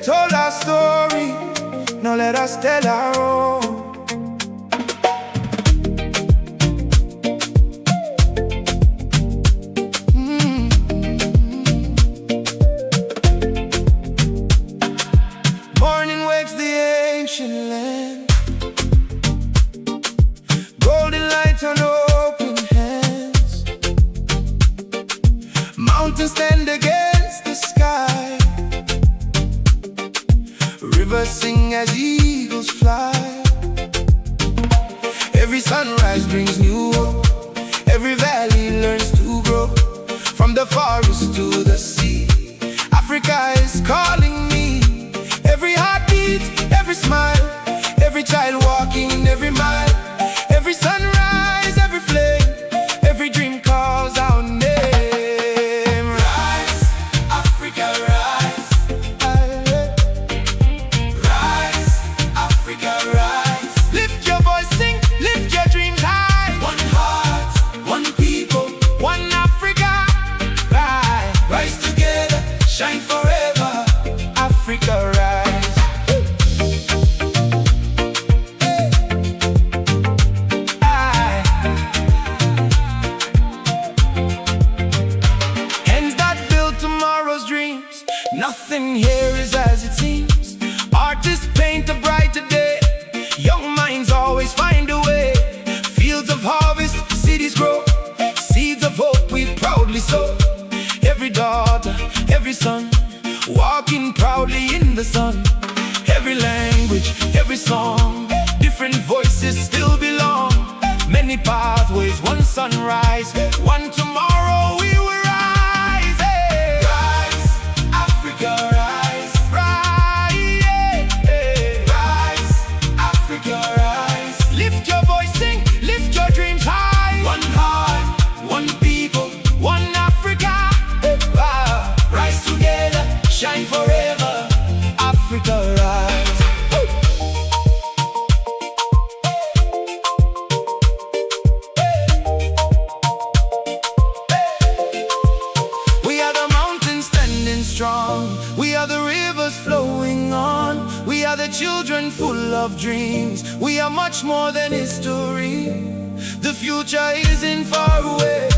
told our story, now let us tell our own. Morning wakes the ancient land, golden light on open hands. Mountains stand against the sky, rivers sing as eagles fly. Every sunrise brings new hope, every valley learns to grow. From the forest to the sea, Africa is calling me. Every heartbeat, every smile, every child walking every mile. Every sunrise, every flame, every dream calls our name. Rise, Africa, rise. Rise, Africa, rise. Lift your voice, sing, lift your dreams high. One heart, one people, one Africa. Rise, rise together, shine forever. Africa, rise. Nothing here is as it seems. Artists paint a brighter day. Young minds always find a way. Fields of harvest, cities grow. Seeds of hope we proudly sow. Every daughter, every son, walking proudly in the sun. Every language, every song, different voices still belong. Many pathways, one sunrise, one tomorrow we will rise. Shine forever, Africa, rise. We are the mountains standing strong. We are the rivers flowing on. We are the children full of dreams. We are much more than history. The future isn't far away.